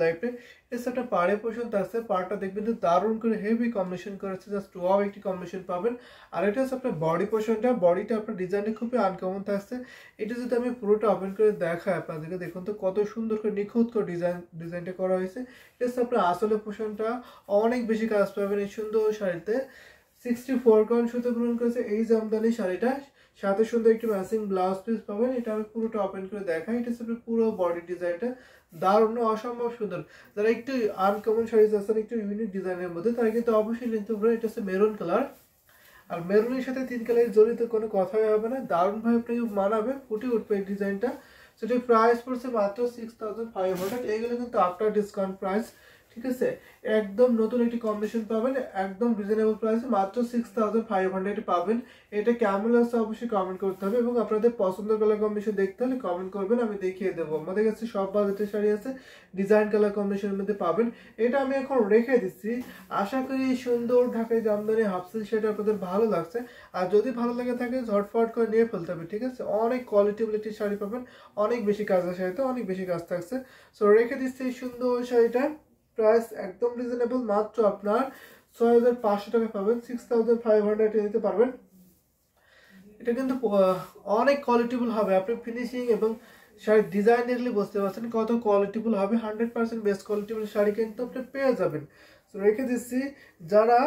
লাইফে এর সাথে পাড়ে পোষণ থাকছে পাড়টা দেখবেন তো দারুণ করে হেভি কম্বিনেশন করেছে জাস্ট ওয়াও একটি কম্বিনেশন পাবেন আর এটা হচ্ছে আপনার বডি পোষণটা বডিটা আপনার ডিজাইনটা খুবই আনকমন থাকছে এটা যদি আমি পুরোটা ওপেন করে দেখাই আপনাদেরকে দেখুন তো কত সুন্দর করে নিখুঁত করে ডিজাইনটা করা হয়েছে এটা হচ্ছে আপনার আসলে পোষণটা অনেক বেশি কাজ পাবেন এই সুন্দর শাড়িতে 64 কাউন্ট সুতো পূরণ করেছে এই জামদানি শাড়িটা সাথে সুন্দর একটি ম্যাচিং ব্লাউজ পিস পাবেন এটা আমি পুরোটা ওপেন করে দেখাই এটা হচ্ছে পুরো বডি ডিজাইনটা দারুণ অসম্ভব সুন্দর যারা একটু আনকমন শাড়ি চাচ্ছেন একটু ইউনিক ডিজাইনের মধ্যে তারা কিন্তু অবশ্যই নিতে পারেন এটা হচ্ছে মেরুন কালার আর মেরুনের সাথে 3 কালারের জড়িত কোনো কথাই হবে না দারুণভাবে আপনাকে মানাবে ফুটে উঠবে এই ডিজাইনটা সেটা প্রাইস পড়ছে মাত্র 6500 এইগুলো কিন্তু আফটার ডিসকাউন্ট প্রাইস ঠিক আছে একদম নতুন একটি কম্বিনেশন পাবেন একদম রিজনেবল প্রাইসে মাত্র 6500 পাবেন এটা কেমন আছে অবশ্যই কমেন্ট করতে হবে এবং আপনাদের পছন্দের কালার কম্বিনেশন দেখতে হলে কমেন্ট করবেন আমি দেখিয়ে দেবো আমাদের কাছে সব বাজেটের শাড়ি আছে ডিজাইন কালার কম্বিনেশনের মধ্যে পাবেন এটা আমি এখন রেখে দিচ্ছি আশা করি সুন্দর ঢাকায় জামদানি হাফ সিল্ক শাড়ি আপনাদের ভালো লাগছে আর যদি ভালো লাগে থাকে ঝটফট করে নিয়ে ফেলতে হবে ঠিক আছে অনেক কোয়ালিটিফুল একটি শাড়ি পাবেন অনেক বেশি কাজের শাড়িতে অনেক বেশি কাজ থাকছে সো রেখে দিচ্ছি এই সুন্দর শাড়িটা প্রাইস একদম রিজনেবল মাত্র আপনার 6500 টাকা পাবেন 6500 নিতে পারবেন এটা কিন্তু অনেক কোয়ালিটিফুল হবে আপনি ফিনিশিং এবং শাড়ির ডিজাইন দেখলে বুঝতে পারছেন কত কোয়ালিটিফুল হবে 100% বেস্ট কোয়ালিটিফুল শাড়ি কিন্তু আপনি পেয়ে যাবেন তো রেখে দিচ্ছি যারা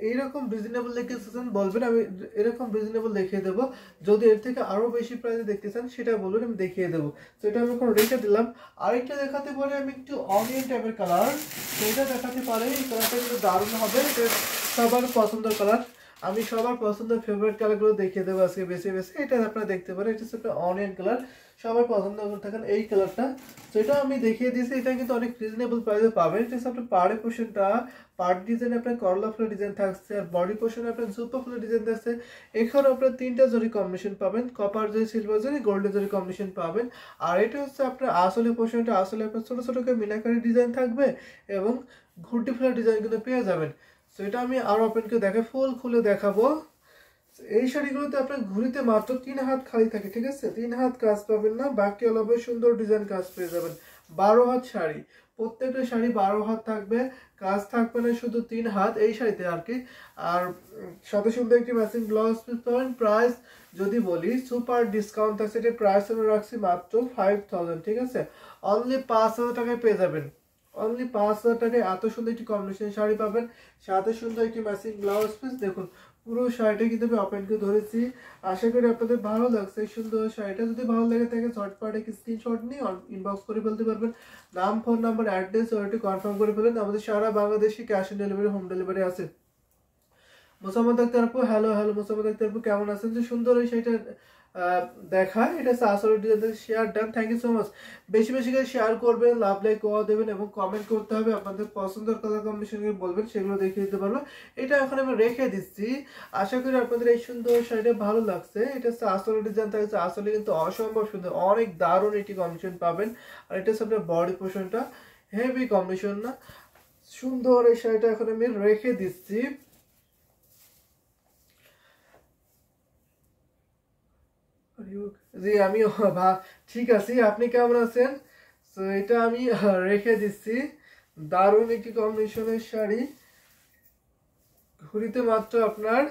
এইরকম রিজনেবল দেখতেছেন বলবেন আমি এরকম রিজনেবল দেখিয়ে দেবো যদি এর থেকে আরো বেশি প্রাইসে দেখতে চান সেটা বলবেন আমি দেখিয়ে দেবো তো এটা আমি এখন রেখে দিলাম আরেকটা দেখাতে পারি আমি একটু অনিয়ন টাইপের কালার সেটা দেখাতে পারি এই কালারটা কিন্তু দারুণ হবে এটা সবার পছন্দের কালার আমি সবার পছন্দের ফেভারিট কালারগুলো দেখিয়ে দেবো আজকে বেছে বেছে এটা আপনারা দেখতে পারেন এটা হচ্ছে অনিয়ন কালার সবার পছন্দ করে থাকেন এই কালারটা তো এটা আমি দেখিয়ে দিয়েছি এটা কিন্তু অনেক রিজনেবল প্রাইসে পাবেন এটা হচ্ছে আপনার পাড়ে পোর্শনটা পার্ট ডিজাইন আপনার করলা ফুলের ডিজাইন থাকছে আর বডি পোর্শনে আপনার জুপা ফুলের ডিজাইন থাকছে এখানে আপনার 3টা জরি কম্বিনেশন পাবেন কপার জরি সিলভার জরি গোল্ডেন জরি কম্বিনেশন পাবেন আর এটা হচ্ছে আপনার আসলে পোর্শনটা আসলে আপনার ছোট ছোট করে মিনাকারি ডিজাইন থাকবে এবং ঘুরটি ফুলের ডিজাইন কিন্তু পেয়ে যাবেন তো এটা আমি আরো ওপেন করে দেখে ফুল খুলে দেখাবো এই শাড়িগুলোতে আপনার ঘুরিতে মাত্র 3 হাত খালি থাকে ঠিক আছে 3 হাত কাজ পাবেন না বাকি অলবে সুন্দর ডিজাইন কাজ পেয়ে যাবেন 12 হাত শাড়ি প্রত্যেকটা শাড়ি 12 হাত থাকবে কাজ থাকবে না শুধু 3 হাত এই শাড়িতে আর কি আর সাথে সুন্দর একটি ম্যাচিং ব্লাউজ পিস পাবেন প্রাইস যদি বলি সুপার ডিসকাউন্ট আছে এটা প্রাইস আমি রাখছি মাত্র 5000 ঠিক আছে অনলি 5000 টাকায় পেয়ে যাবেন অনলি 5000 টাকায় এত সুন্দর একটি কম্বিনেশন শাড়ি পাবেন সাথে সুন্দর একটি ম্যাচিং ব্লাউজ পিস দেখুন পুরো শাড়িটা কিন্তু আমি ওপেন করে ধরেছি আশা করি আপনাদের ভালো লাগছে এই সুন্দর শাড়িটা যদি ভালো লাগে থাকে ঝটপট একটি স্ক্রিনশট নিয়ে ইনবক্স করে ফেলতে পারবেন নাম ফোন নাম্বার অ্যাড্রেস ওইটি কনফার্ম করে ফেলেন আমাদের সারা বাংলাদেশে cash on delivery home delivery আছে মোসাম্মদ আক্তার আপু হ্যালো মোসাম্মদ আক্তার আপু কেমন আছেন যে সুন্দর এই শাড়িটা দেখায় এটা আসলে share done thank you so much বেশি বেশি করে শেয়ার করবেন লাভ লাইক করে দেবেন এবং কমেন্ট করতে হবে আপনাদের পছন্দের কালার কম্বিনেশন বলবেন সেগুলো দেখিয়ে দিতে পারবো এটা এখন আমি রেখে দিচ্ছি আশা করি আপনাদের এই সুন্দর শাড়িটা ভালো লাগছে এটা আসলে ডিজাইন থাকছে আসলে কিন্তু অসম্ভব সুন্দর অনেক দারুণ একটি কম্বিনেশন পাবেন আর এটা হচ্ছে আপনার বডি পোর্শনটা হেভি কম্বিনেশন না সুন্দর এই শাড়িটা এখন আমি রেখে দিচ্ছি জি আমি ঠিক আছি আপনি কেমন আছেন তো এটা আমি রেখে দিচ্ছি দারুণ একটি কম্বিনেশনের শাড়ি ঘুরিতে মাত্র আপনার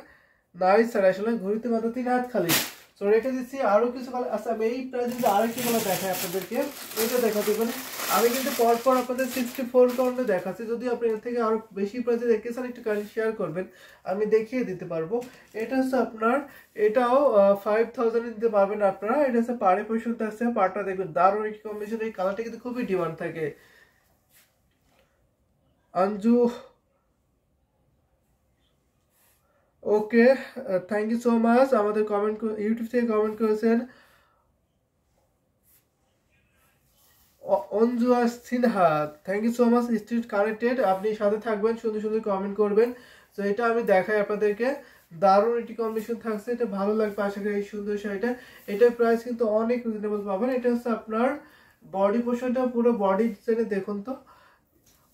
নাইস শাড়ি আসলে ঘুরিতে মাত্র 3 হাত খালি তো রেখে দিচ্ছি আরো কিছু কালার আচ্ছা আমি এই প্রাইসে আরেকটি কালার দেখাই আপনাদেরকে এটা দেখাতে পারি আমি কিন্তু পরপর আপনাদের 64 কাউন্টে দেখাচ্ছি যদি আপনি এর থেকে আরো বেশি প্রাইসে দেখতে চান একটু কাইন্ডলি শেয়ার করবেন আমি দেখিয়ে দিতে পারবো এটা হচ্ছে আপনার এটাও 5000 দিতে পারবেন আপনারা এটা হচ্ছে পাড়ে পোর্শন থাকছে পাড়টা দেখবেন দারুণ একটি কম্বিনেশন এই কালারটা কিন্তু খুবই ডিমান্ড থাকে Anju okay thank you so much আমাদের কমেন্ট ইউটিউব থেকে কমেন্ট করেছেন Anju Sinha thank you so much stay connected আপনি সাথে থাকবেন সুন্দর সুন্দর কমেন্ট করবেন তো এটা আমি দেখাই আপনাদেরকে দারুণ একটি কম্বিনেশন থাকছে এটা ভালো লাগবে আশা করি এই সুন্দর শাড়িটা এটার প্রাইস কিন্তু অনেক রিজনেবল পাবেন এটা হচ্ছে আপনার বডি পোর্শনটা পুরো বডি ডিজাইনে দেখুন তো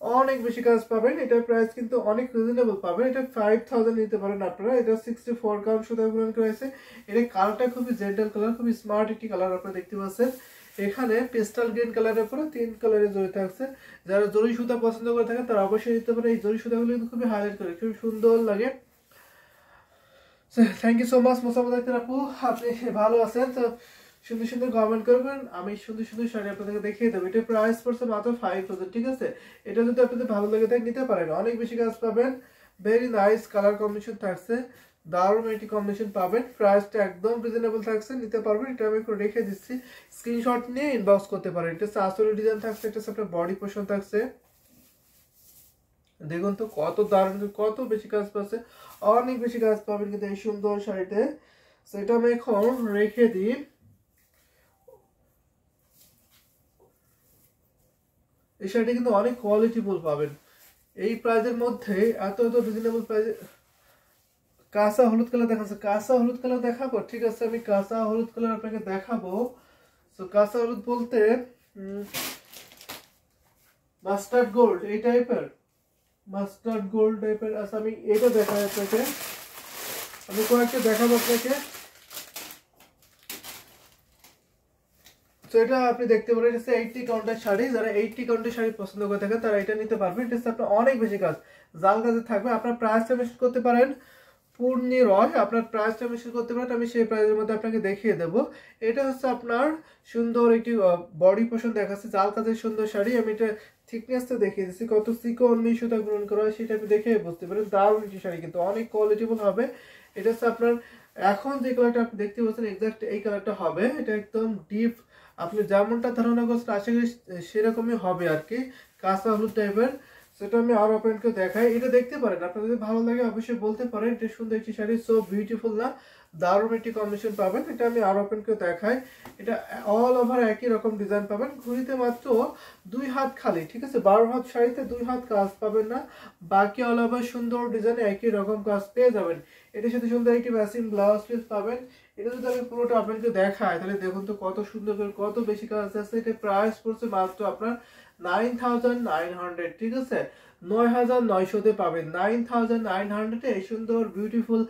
অনেক বেশি কাজ পাবেন এটার প্রাইস কিন্তু অনেক রিজনেবল পাবেন এটা 5000 নিতে পারেন আপনারা এটা 64 কাউন্ট সুতা পূরণ করেছে এটা কালারটা খুবই জেন্টাল কালার খুবই স্মার্ট একটি কালার আপনারা দেখতে পাচ্ছেন এখানে পেস্টাল গ্রিন কালারের পরে 3 কালারের জরি থাকছে। যারা জরি সুতা পছন্দ করে থাকেন তারা অবশ্যই নিতে পারে। এই জরি সুতাগুলো কিন্তু খুবই হাইলাইট করে, খুবই সুন্দর লাগে। Thank you so much Mosammad Akhtar আপু, আপনি ভালো আছেন তো? সুন্দর সুন্দর কমেন্ট করবেন, আমি সুন্দর সুন্দর শাড়ি আপনাদেরকে দেখিয়ে দেবো। এটা প্রাইস পড়ছে মাত্র 5000, ঠিক আছে? এটা যদি আপনাদের ভালো লাগে থাকে নিতে পারেন, অনেক বেশি কাজ পাবেন। ভেরি নাইস কালার কম্বিনেশন থাকছে, দারুণ একটি কম্বিনেশন পাবেন। প্রাইসটা একদম রিজনেবল থাকছে, নিতে পারবেন। এটা আমি একটু রেখে দিচ্ছি, স্ক্রিনশট নিয়ে ইনবক্স করতে পারেন। এটা আসলে ডিজাইন থাকছে, এটা আপনার বডি পোর্শন থাকছে। দেখুন তো কত দারুণ, কত বেশি কাজ পাচ্ছে, অনেক বেশি কাজ পাবেন কিন্তু এই সুন্দর শাড়িতে। সেটা আমি এখন রেখে দিই। এই শাড়িটা কিন্তু অনেক কোয়ালিটিফুল পাবেন এই প্রাইজের মধ্যে, এত এত রিজনেবল প্রাইজে। কাঁচা হলুদ কালার দেখাচ্ছে, কাঁচা হলুদ কালার দেখাবো, ঠিক আছে? আমি কাঁচা হলুদ কালার আপনাকে দেখাবো। তো কাঁচা হলুদ বলতে মাস্টার্ড গোল্ড এই টাইপের, মাস্টার্ড গোল্ড টাইপের। আচ্ছা আমি এটা দেখাই আপনাকে, আমি কয়েকটা দেখাবো আপনাকে। তো এটা আপনি দেখতে পারেন, এটা 80 কাউন্টের শাড়ি। যারা 80 কাউন্টের শাড়ি পছন্দ করে থাকেন তারা এটা নিতে পারবেন। এটা আপনার অনেক বেশি কাজ, জাল কাজে থাকবে। আপনার প্রাইসটা মেশিন করতে পারেন পূর্ণি রয়, আপনার প্রাইসটা মেশিন করতে পারেন, আমি সেই প্রাইসের মধ্যে আপনাকে দেখিয়ে দেব। এটা হচ্ছে আপনার সুন্দর একটি বডি পোর্শন দেখাচ্ছে, জাল কাজের সুন্দর শাড়ি। আমি এটা থিকনেসটা দেখিয়ে দিচ্ছি, কত চিকন সুতা গ্রহণ করা হয় সেটা আপনি দেখে বুঝতে পারেন। দারুণ একটি শাড়ি, কিন্তু অনেক কোয়ালিটিফুল হবে। এটা হচ্ছে আপনার এখন যে কালারটা আপনি দেখতে পাচ্ছেন এক্সাক্ট এই কালারটা হবে। এটা একদম ডিপ, আপনি যেমনটা ধারণা করছেন আশা করি সেরকমই হবে আর কি, কাঁচা হলুদ টাইপের। সেটা আমি আরো আপনাকে দেখাই, এটা দেখতে পারেন। আপনার যদি ভালো লাগে অবশ্যই বলতে পারেন। এটা সুন্দর একটি শাড়ি, সো বিউটিফুল না, দারুণ একটি কম্বিনেশন পাবেন। এটা আমি আরো আপনাকে দেখাই। এটা অল ওভার একই রকম ডিজাইন পাবেন, ঘুরিতে মাত্র 2 হাত খালি, ঠিক আছে? 12 হাত শাড়িতে 2 হাত কাজ পাবেন না, বাকি অল ওভার সুন্দর ডিজাইনে একই রকম কাজ পেয়ে যাবেন। এটার সাথে সুন্দর একটি ম্যাচিং ব্লাউজ পিস পাবেন। এটা যদি আমি পুরোটা আপনাকে দেখাই তাহলে দেখুন তো কত সুন্দর করে, কত বেশি কাজ আছে। এটা প্রাইস পড়ছে মাত্র আপনার 9900, ঠিক আছে? 9900-তে পাবেন, 9900-এ এই সুন্দর বিউটিফুল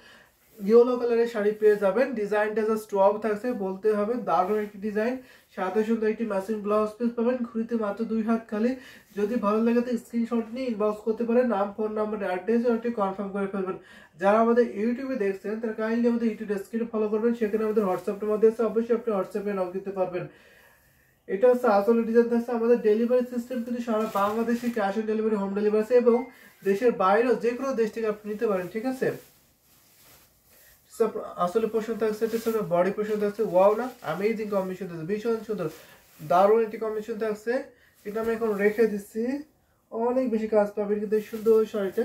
ইয়েলো কালারের শাড়ি পেয়ে যাবেন। ডিজাইনটা জাস্ট টপ থাকছে বলতে হবে, দারুণ একটি ডিজাইন, সাথে সুন্দর একটি ম্যাচিং ব্লাউজ পিস পাবেন। ঘুরিতে মাত্র 2 হাত খালি। যদি ভালো লাগে তো স্ক্রিনশট নিয়ে ইনবক্স করতে পারেন, নাম, ফোন নাম্বার, অ্যাড্রেস একটি কনফার্ম করে ফেলবেন। যারা আমাদের ইউটিউবে দেখছেন তারা কাইন্ডলি আমাদের ইউটিউব ডেসক্রিপশন ফলো করবেন, সেখানে আমাদের হোয়াটসঅ্যাপের মধ্যে আছে, অবশ্যই আপনি হোয়াটসঅ্যাপে নক দিতে পারবেন। এটা হচ্ছে আসলে ডিজাইন থাকছে। আমাদের ডেলিভারি সিস্টেম কিন্তু সারা বাংলাদেশে cash on delivery, home delivery আছে, এবং দেশের বাইরেও যে কোনো দেশ থেকে আপনি নিতে পারেন, ঠিক আছে? আসলে পোর্শন থাকছে, এটা বডি পোর্শন থাকছে। ওয়াও না, অ্যামেজিং কম্বিনেশন থাকছে, ভীষণ সুন্দর, দারুণ একটি কম্বিনেশন থাকছে। এটা আমি এখন রেখে দিচ্ছি, অনেক বেশি কাজ পাবেন কিন্তু এই সুন্দর শাড়িটা।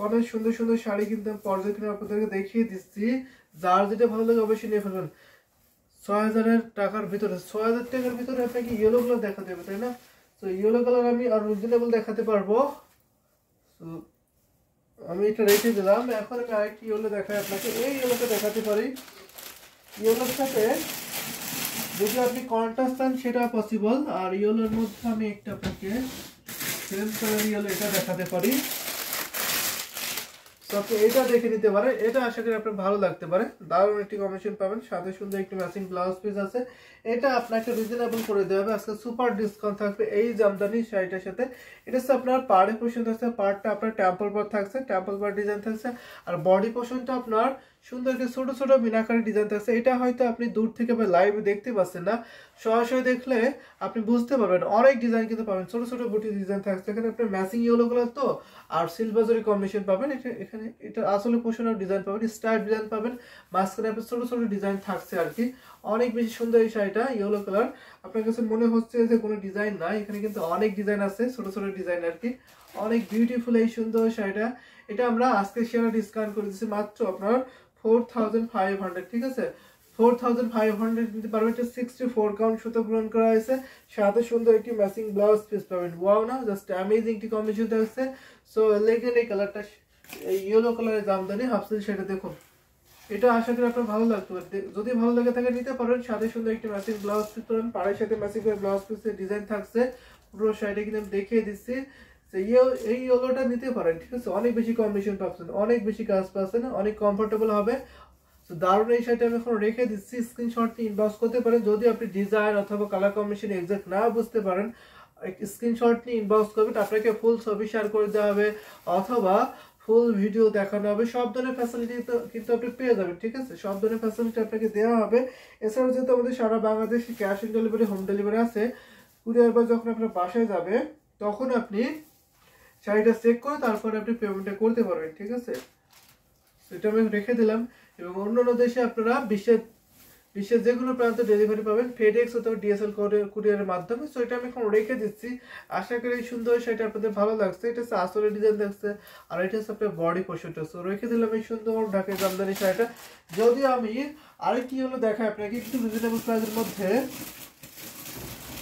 অনেক সুন্দর সুন্দর শাড়ি কিন্তু আমি পর্যায়ক্রমে আপনাদেরকে দেখিয়ে দিচ্ছি। যার যেটা ভালো লাগে অবশ্যই নিয়ে ফেলবেন। 6000 টাকার ভিতরে, 6000 টাকার ভিতরে আপনাকে ইয়েলো কালার দেখাতে হবে, তাই না? তো ইয়েলো কালার আমি আর রিজনেবল দেখাতে পারবো। তো আমি এটা রেখে দিলাম। এখন আমি আরেকটি ইয়েলো দেখাই আপনাকে, এই ইয়েলোটা দেখাতে পারি। ইয়েলোর সাথে যদি আপনি কন্ট্রাস্ট চান সেটা পসিবল। আর ইয়েলোর মধ্যে আমি একটা আপনাকে সেম কালার ইয়েলো এটা দেখাতে পারি, আপনি এটা দেখে নিতে পারেন। এটা আশা করি আপনার ভালো লাগতে পারে, দারুণ একটি কম্বিনেশন পাবেন, সাথে সুন্দর একটি ম্যাচিং ব্লাউজ পিস আছে। এটা আপনাকে রিজনেবল করে দেওয়া হবে, আজকে সুপার ডিসকাউন্ট থাকবে এই জামদানি শাড়িটার সাথে। এটা হচ্ছে আপনার পাড়ে পোর্শন থাকছে, পাড়টা আপনার টেম্পল পাড় থাকছে, টেম্পল পাড় ডিজাইন থাকছে। আর বডি পোর্শনটা আপনার সুন্দর একটি ছোট ছোট মিনাকারি ডিজাইন থাকছে। এটা হয়তো আপনি দূর থেকে বা লাইভে দেখতে পাচ্ছেন না, সরাসরি দেখলে আপনি বুঝতে পারবেন। অনেক ডিজাইন কিন্তু পাবেন, ছোট ছোট বুটি ডিজাইন থাকছে। এখানে আপনি ম্যাচিং ইয়েলো কালার তো আর সিলভার জরি কম্বিনেশন পাবেন। এখানে এটা আসলে পোর্শন আর ডিজাইন পাবেন, স্টাইল ডিজাইন পাবেন, মাঝখানে আপনার ছোট ছোট ডিজাইন থাকছে আর কি। অনেক বেশি সুন্দর এই শাড়িটা, ইয়েলো কালার। আপনার কাছে মনে হচ্ছে যে কোনো ডিজাইন নাই, এখানে কিন্তু অনেক ডিজাইন আছে, ছোট ছোট ডিজাইন আর কি। অনেক বিউটিফুল এই সুন্দর শাড়িটা। এটা আমরা আজকে শেয়ার ডিসকাউন্ট করে দিচ্ছি মাত্র আপনার 4500, ঠিক আছে? 4500 দিতে পারবেন। এটা 64 কাউন্ট সুতো গ্রহণ করা হয়েছে, সাথে সুন্দর একটি ম্যাচিং ব্লাউজ পিস পাবেন। ওয়াও না, জাস্ট অ্যামেজিং একটি কম্বিনেশন থাকছে। সো লেগেন এই কালারটা, এই ইয়েলো কালারের জামদানি হাফসিল, সেটা দেখুন। এটা আশা করি আপনার ভালো লাগতে পারে, যদি ভালো লাগে থাকে নিতে পারেন। সাথে সুন্দর একটি ম্যাচিং ব্লাউজ পিস পাবেন, পাড়ের সাথে ম্যাচিং করে ব্লাউজ পিসের ডিজাইন থাকছে। পুরো শাড়িটা কিন্তু আমি দেখিয়ে দিচ্ছি। এই ইয়েলোটা নিতে পারেন, ঠিক আছে? অনেক বেশি কম্বিনেশন পাচ্ছেন, অনেক বেশি কাজ পাচ্ছেন, অনেক কমফোর্টেবল হবে। তো দারুণ এই শাড়িটা আমি এখন রেখে দিচ্ছি, স্ক্রিনশট নিয়ে ইনবক্স করতে পারেন। যদি আপনি ডিজাইন অথবা কালার কম্বিনেশন এক্সাক্ট না বুঝতে পারেন, স্ক্রিনশট নিয়ে ইনবক্স করবেন, আপনাকে ফুল ছবি শেয়ার করে দেওয়া হবে অথবা ফুল ভিডিও দেখানো হবে। সব ধরনের ফ্যাসিলিটি কিন্তু আপনি পেয়ে যাবেন, ঠিক আছে? সব ধরনের ফ্যাসিলিটি আপনাকে দেওয়া হবে। এছাড়াও যেহেতু আমাদের সারা বাংলাদেশে cash on delivery, home delivery আছে, কুরিয়ার বা যখন আপনার বাসায় যাবে তখন আপনি শাড়িটা চেক করে তারপরে আপনি পেমেন্টটা করতে পারবেন, ঠিক আছে? এটা আমি রেখে দিলাম। এবং অন্যান্য দেশে আপনারা বিশ্বের যে কোনো প্রান্তে ডেলিভারি পাবেন ফেডেক্স অথবা ডিএসএল কুরিয়ারের মাধ্যমে। সো এটা আমি এখন রেখে দিচ্ছি। আশা করি এই সুন্দর শাড়িটা আপনাদের ভালো লাগছে। এটা হচ্ছে আসলে ডিজাইন থাকছে, আর এটা হচ্ছে আপনার বডি পোর্শনটা। সো রেখে দিলাম এই সুন্দর ঢাকায় জামদানি শাড়িটা। যদি আমি আরেকটি হলো দেখাই আপনাকে একটু রিজনেবল প্রাইসের মধ্যে,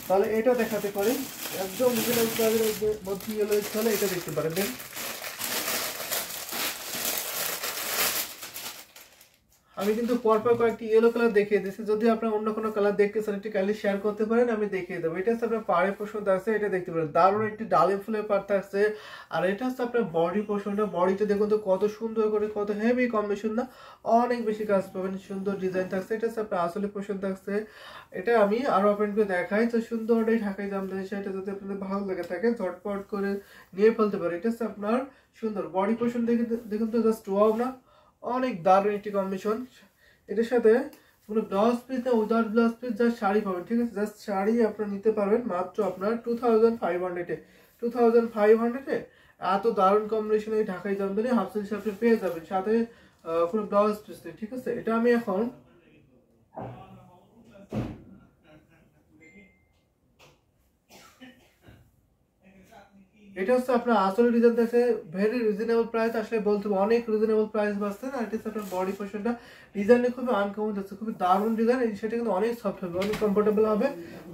তাহলে এটা দেখাতে পারি। একদম রিজনেবল প্রাইসের মধ্যে হলো, তাহলে এটা দেখতে পারেন। আমি কিন্তু পরপর কয়েকটি ইয়েলো কালার দেখিয়ে দিচ্ছি। যদি আপনার অন্য কোনো কালার দেখতে চান একটি কাইন্ডলি শেয়ার করতে পারেন, আমি দেখিয়ে দেবো। এটা হচ্ছে আপনার পাড়ের পোর্শন থাকছে, এটা দেখতে পারেন দারুণ একটি ডালিম ফুলের পাড় থাকছে। আর এটা হচ্ছে আপনার বডি পোর্শনটা। বডিতে দেখুন তো কত সুন্দর করে, কত হেভি কম্বিনেশন না, অনেক বেশি কাজ পাবেন, সুন্দর ডিজাইন থাকছে। এটা হচ্ছে আপনার আসলে পোর্শন থাকছে। এটা আমি আরো ওপেন করে দেখাই। তো সুন্দর এই ঢাকাই জামদানি শাড়িটা যদি আপনাদের ভালো লেগে থাকে ঝটপট করে নিয়ে ফেলতে পারে। এটা হচ্ছে আপনার সুন্দর বডি পোর্শন। দেখুন তো জাস্ট ওয়াও না, অনেক দারুণ একটি কম্বিনেশন। এটার সাথে কোনো ব্লাউজ পিস না, without blouse piece just sari পাবেন, ঠিক আছে? জাস্ট শাড়ি আপনারা নিতে পারবেন মাত্র আপনার 2500-এ। 2500-এ এত দারুণ কম্বিনেশন এই ঢাকাই জামদানি হাফ সিল্ক আপনি পেয়ে যাবেন, সাথে কোনো ব্লাউজ পিস নেই, ঠিক আছে? এটা আমি এখন এটা হচ্ছে আপনার আসলে ডিজাইন দেখে ভেরি রিজনেবল প্রাইস। আসলে বলতে অনেক রিজনেবল প্রাইস বাঁচছে না। এটা হচ্ছে আপনার বডি পোর্শনটা। ডিজাইনটা খুবই আনকমন যাচ্ছে, খুবই দারুণ ডিজাইন। সেটা কিন্তু অনেক সফট হবে, অনেক কমফোর্টেবল হবে।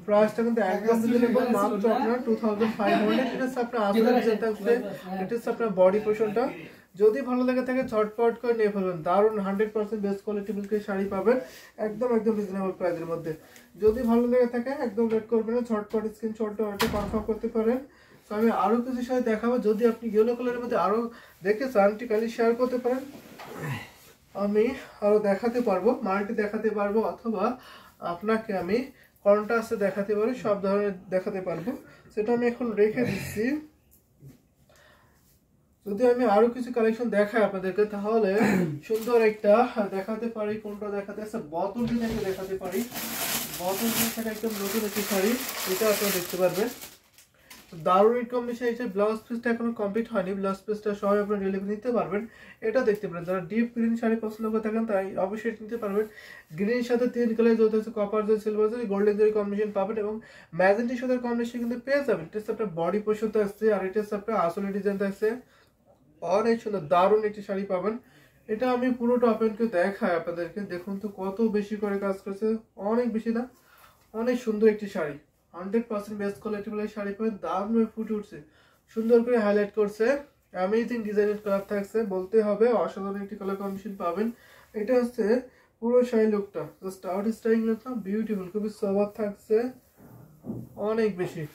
প্রাইসটা কিন্তু একদম রিজনেবল, মাত্র আপনার 2500। এটা হচ্ছে আপনার আসলে ডিজাইন থাকছে। এটা হচ্ছে আপনার বডি পোর্শনটা। যদি ভালো লেগে থাকে ঝটপট করে নিয়ে ফেলবেন। দারুণ 100% বেস্ট কোয়ালিটি মিল্কের শাড়ি পাবেন একদম রিজনেবল প্রাইসের মধ্যে। যদি ভালো লেগে থাকে একদম লেট করবেন না, ঝটপট স্ক্রিনশটটা কনফার্ম করতে পারেন। তো আমি আরো কিছু শাড়ি দেখাবো। যদি আপনি ইয়েলো কালারের মধ্যে আরো দেখতে চান কাইন্ডলি শেয়ার করতে পারেন, আমি আরো দেখাতে পারবো, মাল্টি দেখাতে পারবো, অথবা আপনাকে আমি কন্ট্রাস্টে দেখাতে পারি, সব ধরনের দেখাতে পারবো। সেটা আমি এখন রেখে দিচ্ছি। যদি আমি আরো কিছু কালেকশন দেখাই আপনাদেরকে, তাহলে সুন্দর একটা দেখাতে পারি। কোনটা দেখাতে আছে? বোতল ডিজাইনটা দেখাতে পারি। বোতল ডিজাইনটা একদম নতুন একটি শাড়ি, এটা আপনারা দেখতে পারবেন। দারুণ কম্বিনেশন। এটা ব্লাউজ পিসটা এখনো কমপ্লিট হয়নি, ব্লাউজ পিসটা সবাই আপনারা ডেলিভারি নিতে পারবেন। এটা দেখতে পারেন। যারা ডিপ গ্রিন শাড়ি পছন্দ করে থাকেন তাই অবশ্যই নিতে পারবেন। গ্রিনের সাথে 3 কালার যেটা হচ্ছে কপার জরি, সিলভার জরি, গোল্ডেন জরি কম্বিনেশন পাবেন এবং ম্যাজেন্টির সাথে কম্বিনেশন কিন্তু পেয়ে যাবেন। এটা হচ্ছে আপনার বডি পোর্শন থাকছে, আর এটা হচ্ছে আপনার আসলে ডিজাইন থাকছে। অনেক সুন্দর দারুণ একটি শাড়ি পাবেন। এটা আমি পুরোটা ওপেন করে দেখাই আপনাদেরকে। দেখুন তো কত বেশি করে কাজ করছে, অনেক বেশি না, অনেক সুন্দর একটি শাড়ি। 100% বেস্ট কোয়ালিটি বলে শাড়ি পাবেন। দারুণভাবে ফুটে উঠছে, সুন্দর করে হাইলাইট করছে। অ্যামেজিং ডিজাইনের কালার থাকছে, বলতে হবে অসাধারণ একটি কালার কম্বিনেশন পাবেন। এটা হচ্ছে পুরো শাড়ি লুকটা, জাস্ট আউট স্টাইলিং লুকটা বিউটিফুল, খুবই সোবার থাকছে অনেক বেশি।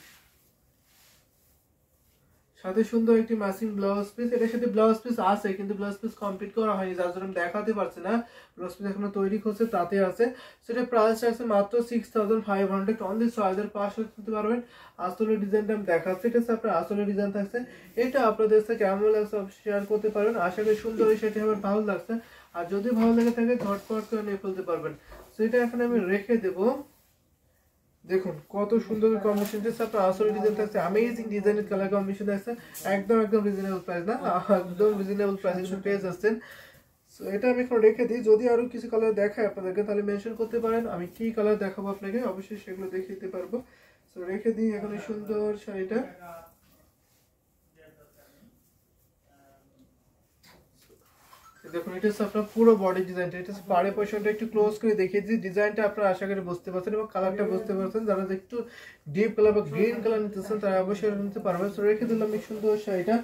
সাথে সুন্দর একটি ম্যাচিং ব্লাউজ পিস। এটার সাথে ব্লাউজ পিস আছে কিন্তু ব্লাউজ পিস কমপ্লিট করা হয়নি, যার জন্য আমি দেখাতে পারছি না। ব্লাউজ পিস এখনো তৈরি করছে, তাতে আছে। সেটা প্রাইস আছে মাত্র 6500, অনলি 6500 দিতে পারবেন। আসলে ডিজাইনটা আমি দেখাচ্ছি। এটা হচ্ছে আপনার আসলে ডিজাইন থাকছে। এটা আপনাদের সাথে কেমন লাগছে শেয়ার করতে পারবেন। আশা করি সুন্দর এই শাড়িটি আমার ভালো লাগছে। আর যদি ভালো লেগে থাকে ঝটপট করে নিয়ে ফেলতে পারবেন। সেটা এখন আমি রেখে দেবো। দেখুন কত সুন্দর কম্বিনেশন থাকছে, আপনার আসলে ডিজাইন থাকছে, অ্যামেজিং ডিজাইনের কালার কম্বিনেশন থাকছে। একদম রিজনেবল প্রাইস না, একদম রিজনেবল প্রাইসে কিন্তু পেয়ে যাচ্ছেন। সো এটা আমি এখন রেখে দিই। যদি আরো কিছু কালার দেখায় আপনাদেরকে তাহলে মেনশন করতে পারেন, আমি কি কালার দেখাবো আপনাকে অবশ্যই সেগুলো দেখিয়ে দিতে পারবো। সো রেখে দিই এখন এই সুন্দর শাড়িটা। দেখুন এটা হচ্ছে আপনার পুরো বডি ডিজাইনটা। এটা হচ্ছে পাড়ে পোর্শনটা একটু ক্লোজ করে দেখিয়ে দিই। ডিজাইনটা আপনারা আশা করি বুঝতে পারছেন এবং কালারটা বুঝতে পারছেন। যারা একটু ডিপ কালার বা গ্রিন কালার নিতেছেন তারা অবশ্যই নিতে পারবেন। তো রেখে দিলাম এই সুন্দর শাড়িটা।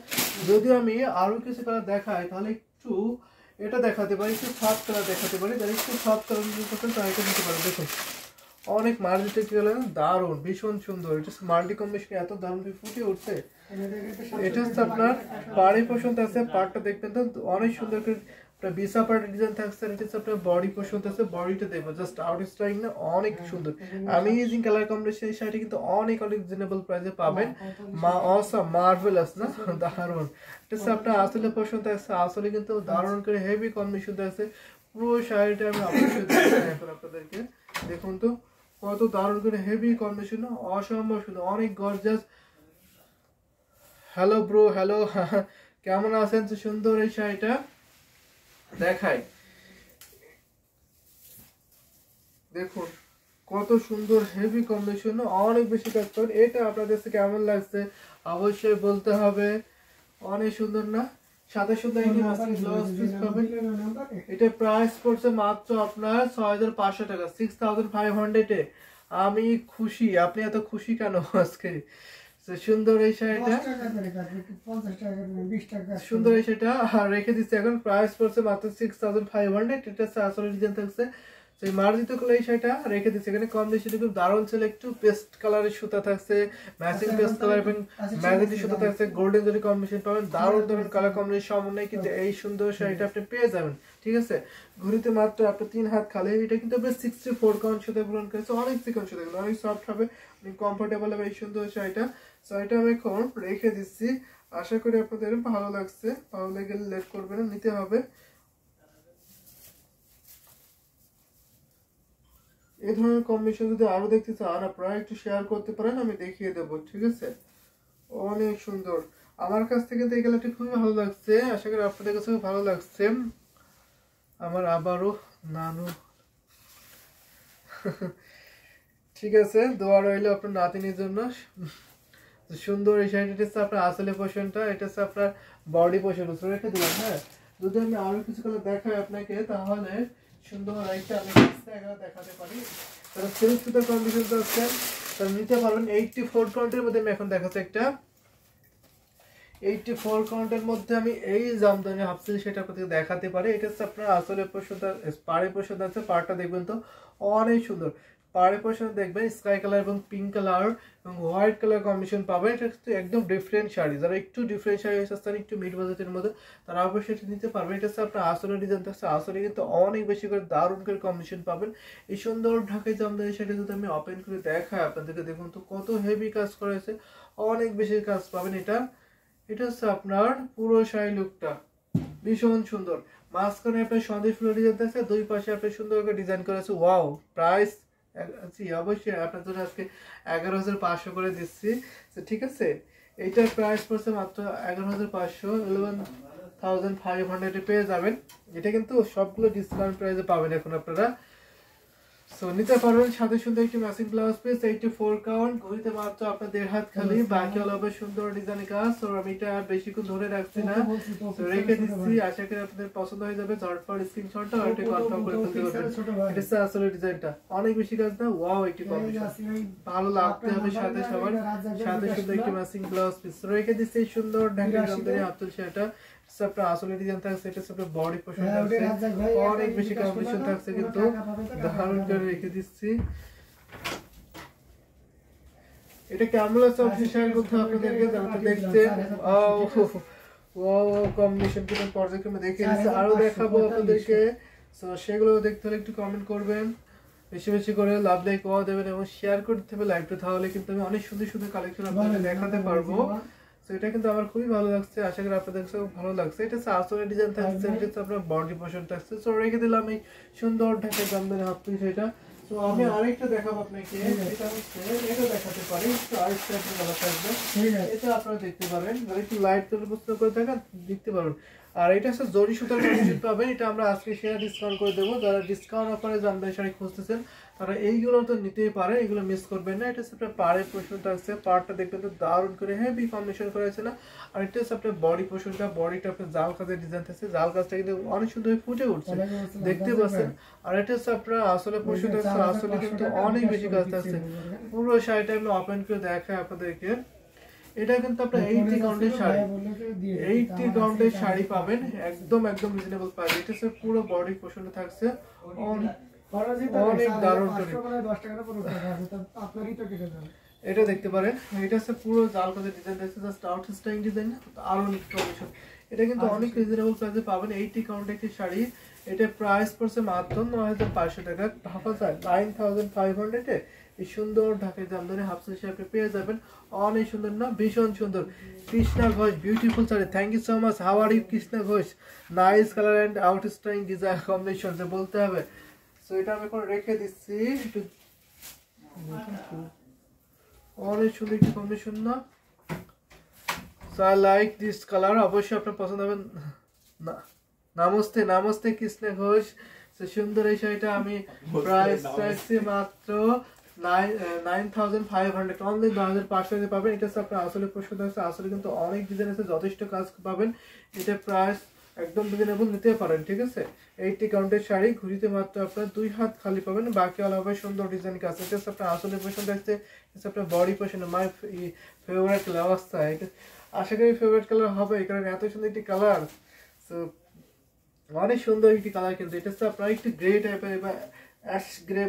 যদি আমি আরো কিছু কালার দেখাই তাহলে একটু এটা দেখাতে পারি, একটু সফট কালার দেখাতে পারি। যারা একটু সফট কালার নিতে পারছেন তারা এটা নিতে পারেন। দেখুন অনেক মাল্টি কালার, দারুণ ভীষণ সুন্দর। এটা মাল্টি কম্বিনেশন এত দারুণ ফুটে উঠছে। এটা হচ্ছে আপনার পাড়ে পোর্শন আছে, পাড়টা দেখবেন তো অনেক সুন্দর করে আপনার বিসা পার্টের ডিজাইন থাকছে, এটা হচ্ছে আপনার বডি পোর্শন থাকছে। বডিটা দেখবো জাস্ট আউট স্টাইলিং না, অনেক সুন্দর অ্যামেজিং কালার কম্বিনেশন। এই শাড়িটা কিন্তু অনেক রিজনেবল প্রাইসে পাবেন। অসম মার্ভেলাস না, দারুণ। এটা হচ্ছে আপনার আসলে পোর্শন থাকছে, আসলে কিন্তু দারুণ করে হেভি কম্বিনেশন থাকছে। পুরো শাড়িটা আমি এখন আপনাদেরকে দেখুন তো কত দারুণ করে হেভি কম্বিনেশন, অসম্ভব সুন্দর, অনেক গর্জাস। হ্যালো ব্রো, হ্যালো, কেমন আছেন? তো সুন্দর এই শাড়িটা দেখাই, দেখুন কত সুন্দর হেভি কম্বিনেশন, অনেক বেশি কাজ করেন। এটা আপনাদের কাছে কেমন লাগছে অবশ্যই বলতে হবে। অনেক সুন্দর না, সাথে সুন্দর একটি ব্লাউজ পিস পাবেন। এটা প্রাইস পড়ছে মাত্র আপনার 6500 টাকা, 6500 এ। আমি খুশি, আপনি এত খুশি কেন আজকে? সুন্দর এই শাড়িটা, সুন্দর এই শাড়িটা রেখে দিচ্ছে এখন, প্রাইস পড়ছে মাত্র 6500। এটা আসলে ডিজাইন থাকছে সেই মার্জিত কালার। এই শাড়িটা রেখে দিচ্ছে এখানে কম্বিনেশন খুব দারুণ ছিল, একটু পেস্ট কালারের সুতা থাকছে, ম্যাচিং পেস্ট কালার এবং ম্যাজেন্টি সুতা থাকছে, গোল্ডেন জরি কম্বিনেশন পাবেন, দারুণ দারুণ কালার কম্বিনেশন সমন্বয় কিন্তু এই সুন্দর শাড়িটা আপনি পেয়ে যাবেন। ঠিক আছে, ঘুরিতে মাত্র আপনার 3 হাত খালি। এটা কিন্তু আপনার 64 কাউন্ট সুতা পূরণ করেছে, অনেক চিকন সুতা, অনেক সফট হবে, অনেক কমফোর্টেবল হবে এই সুন্দর শাড়িটা। সো এটা আমি এখন রেখে দিচ্ছি, আশা করি আপনাদের ভালো লাগছে। ভালো লেগে লেট করবেন না, নিতে হবে। এই ধরনের কম্বিনেশন যদি আরো দেখতে চান আপনারা একটু শেয়ার করতে পারেন, আমি দেখিয়ে দেবো। ঠিক আছে, অনেক সুন্দর, আমার কাছ থেকে তো এই কালারটি খুবই ভালো লাগছে, আশা করি আপনাদের কাছেও ভালো লাগছে। আমার আবারও নানু ঠিক আছে, দোয়া রইল আপনার নাতিনির জন্য। সুন্দর এই শাড়িটা হচ্ছে আপনার আসলে পোর্শনটা, এটা হচ্ছে আপনার বডি পোর্শন রেখে দিলাম। হ্যাঁ, যদি আমি আরো কিছু কালার দেখাই আপনাকে তাহলে সুন্দর একটা আমি দেখাতে পারি। তাহলে সিল্ক সুতার কন্ডিশন আছে, তাহলে নিতে পারবেন 84 কাউন্টের মধ্যে। আমি এখন দেখাচ্ছি একটা 84 কাউন্টের মধ্যে আমি এই জামদানি হাফ সিল্ক সেটা আপনাদের দেখাতে পারি। এটা হচ্ছে আপনার আসলে পোর্শনটা, পাড়ে পোর্শন আছে, পাড়টা দেখবেন তো অনেক সুন্দর। পাড়ে পোর্শন দেখবেন স্কাই কালার এবং পিঙ্ক কালার এবং হোয়াইট কালার কম্বিনেশন পাবেন। এটা হচ্ছে একদম ডিফারেন্ট শাড়ি, যারা একটু ডিফারেন্ট শাড়ি চাচ্ছেন একটু মিড বাজেটের মধ্যে, তারা অবশ্যই এটা নিতে পারবেন। এটা হচ্ছে আপনার আসলে ডিজাইন থাকছে, আসলে কিন্তু অনেক বেশি করে দারুণ করে কম্বিনেশন পাবেন। এই সুন্দর ঢাকাই জামদানি শাড়ি যদি আমি ওপেন করে দেখাই আপনাদেরকে, দেখুন তো কত হেভি কাজ করেছে, অনেক বেশি কাজ পাবেন। এটা হচ্ছে আপনার পুরো শাড়ি লুকটা ভীষণ সুন্দর। মাঝখানে আপনার সন্দেশ ফুলের ডিজাইন আছে, দুই পাশে আপনি সুন্দর করে ডিজাইন করেছে। ওয়াও, প্রাইস অবশ্যই আপনার জন্য আজকে 11500 করে দিচ্ছি। ঠিক আছে, এইটার প্রাইস পড়ছে মাত্র 11500, 11500 পেয়ে যাবেন। এটা কিন্তু সবগুলো ডিসকাউন্ট প্রাইসে পাবেন এখন আপনারা। সো নিতে পারবেন, সাথে সুন্দর একটি ম্যাচিং ব্লাউজ পিস, 84 কাউন্ট, ঘড়িতে মাত্র আপনার 1.5 হাত খালি, বাকি হলো হবে সুন্দর ডিজাইন কাজ। সো আমি এটা আর বেশিক্ষণ ধরে রাখছি না, সো রেখে দিচ্ছি, আশা করি আপনাদের পছন্দ হয়ে যাবে। ঝটপট স্ক্রিনশটটা আর এটা কনফার্ম করে ফেলতে পারবেন। এটা আসলে ডিজাইনটা অনেক বেশি কাজ না, ওয়াও একটি কম্বিনেশন, ভালো লাগতে হবে সাথে সবার। সাথে সুন্দর একটি ম্যাচিং ব্লাউজ পিস রেখে দিচ্ছি, সুন্দর ঢাকা জামদানি হাফতুল শাড়িটা আপনার আসলে ডিজাইন থাকছে, এটা হচ্ছে বডি পোর্শন থাকছে, অনেক বেশি কম্বিনেশন থাকছে কিন্তু দারুণ করে রেখে দিচ্ছি। এটা কেমন লাগছে অবশ্যই শেয়ার করতে হবে আপনাদেরকে, যারা দেখছেন। কম্বিনেশন কিন্তু পর্যায়ক্রমে দেখে দিচ্ছি, আরো দেখাবো আপনাদেরকে। সো সেগুলো দেখতে হলে একটু কমেন্ট করবেন, বেশি বেশি করে লাভ লাইক ওয়া দেবেন এবং শেয়ার করতে হবে লাইভটা, তাহলে কিন্তু আমি অনেক সুন্দর সুন্দর কালেকশন আপনাদের দেখাতে পারবো। তো এটা কিন্তু আমার খুবই ভালো লাগছে, আশা করি আপনাদের কাছেও ভালো লাগছে। এটা হচ্ছে আসলে ডিজাইন থাকছে, এটা হচ্ছে আপনার বডি পোর্শন থাকছে। সো রেখে দিলাম এই সুন্দর ঢাকাই জামদানি হাফ পিস এটা। তো আমি আরেকটা দেখাবো আপনাকে, এটা হচ্ছে এটা দেখাতে পারি, একটু আরেকটা ভালো থাকবে, এটা আপনারা দেখতে পারেন, একটু লাইট করে প্রশ্ন করে থাকেন দেখতে পারেন। আর এটা হচ্ছে জরি সুতার কন্ডিশন পাবেন, এটা আমরা আজকে শেয়ার ডিসকাউন্ট করে দেবো। যারা ডিসকাউন্ট অফারে জামদানি শাড়ি খুঁজতেছেন তারা এইগুলো তো নিতেই পারে, এগুলো মিস করবেন না। এটা হচ্ছে আপনার পাড়ের পোর্শনটা আছে, পাড়টা দেখবেন তো দারুণ করে হেভি কম্বিনেশন করেছে না। আর এটা হচ্ছে আপনার বডি পোর্শনটা, বডিটা আপনার জাল কাজের ডিজাইন থাকছে, জাল কাজটা কিন্তু অনেক সুন্দর ফুটে উঠছে, দেখতে পাচ্ছেন। আর এটা হচ্ছে আপনার আসলে পোর্শনটা আছে, আসলে কিন্তু অনেক বেশি কাজ থাকছে। পুরো শাড়িটা আমি ওপেন করে দেখাই আপনাদেরকে। এটা কিন্তু আপনার 80 কাউন্টের শাড়ি, 80 কাউন্টের শাড়ি পাবেন একদম একদম রিজনেবল প্রাইস। এটা হচ্ছে পুরো বডি পোর্শনটা থাকছে, অনেক দারুণ করে। এটা দেখতে পারেন, এটা হচ্ছে পুরো জাল কাজের ডিজাইন থাকছে, জাস্ট আউটস্ট্যান্ডিং ডিজাইন, আরো কম্বিনেশন। এটা কিন্তু অনেক রিজনেবল প্রাইসে পাবেন। 80 কাউন্ট একটি শাড়ি, এটা প্রাইস পড়ছে মাত্র 9500 টাকা। ঢাকা 9500 এ এই সুন্দর ঢাকায় জামদানি হাফ শাড়ি আপনি পেয়ে যাবেন। অনেক সুন্দর না, ভীষণ সুন্দর। Krishna Ghosh beautiful sari, thank you so much. How are you Krishna Ghosh, nice colour and outstanding design combination বলতে হবে। সো এটা আমি এখন রেখে দিচ্ছি। অনেক সুন্দর একটি কম্বিনেশন না, so I like this colour, অবশ্যই আপনার পছন্দ হবে। নমস্তে নমস্তে কৃষ্ণা ঘোষ, সুন্দর এই শাড়িটা আমি প্রাইস চাইছি মাত্র 9500, অনলি 9500 পাবেন। এটা হচ্ছে আপনার আসলে পছন্দ আছে, আসলে কিন্তু অনেক ডিজাইন আছে, যথেষ্ট কাজ পাবেন। এটা প্রাইস একদম রিজনেবল নিতে পারেন, ঠিক আছে। 80 কাউন্টের শাড়ি, ঘুরিতে মাত্র আপনার 2 হাত খালি পাবেন, বাকি অল হবে সুন্দর ডিজাইন কাজ। এটা হচ্ছে আপনার আসলে পছন্দ আছে, এটা আপনার বডি পছন্দ, মাই ফেভারিট কালার অবস্থা। এটা আশা করি ফেভারিট কালার হবে, কারণ এত সুন্দর একটি কালার। সো অনেক সুন্দর একটি কালার, কিন্তু এটা হচ্ছে আপনার একটু গ্রে টাইপের বা অ্যাশ গ্রে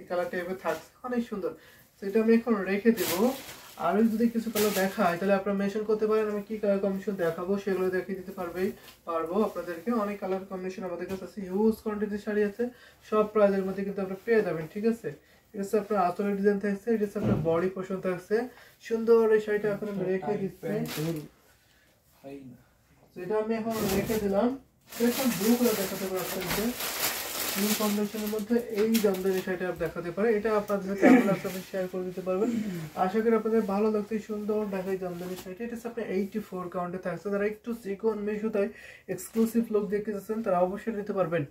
কালার টাইপের থাকছে, অনেক সুন্দর। তো এটা আমি এখন রেখে দেবো। আরও যদি কিছু কালার দেখায় তাহলে আপনারা মেনশন করতে পারেন, আমি কি কালার কম্বিনেশন দেখাবো সেগুলো দেখিয়ে দিতে পারবো আপনাদেরকে। অনেক কালার কম্বিনেশন আমাদের কাছে আছে, হিউজ কোয়ান্টিটির শাড়ি আছে, সব প্রাইজের মধ্যে কিন্তু আপনারা পেয়ে যাবেন, ঠিক আছে। এটা হচ্ছে আপনার আঁচলের ডিজাইন থাকছে, এটা হচ্ছে আপনার বডি পোর্শন থাকছে, সুন্দর এই শাড়িটা এখন আমি রেখে দিচ্ছি। এটা আমি এখন রেখে দিলাম। এখন ব্লু কালার দেখাতে পারে আপনাদের, ব্লু কম্বিনেশনের মধ্যে এই জামদানি শাড়িটা দেখাতে পারে। এটা আপনাদের সাথে আপনারা শেয়ার করে দিতে পারবেন। আশা করি আপনাদের ভালো লাগছে, সুন্দর ঢাকাই জামদানি শাড়িটা। এটা হচ্ছে আপনার 84 কাউন্টে থাকছে। যারা একটু চিকন মেশুতায় এক্সক্লুসিভ লুক দেখতে চাচ্ছেন তারা অবশ্যই নিতে পারবেন।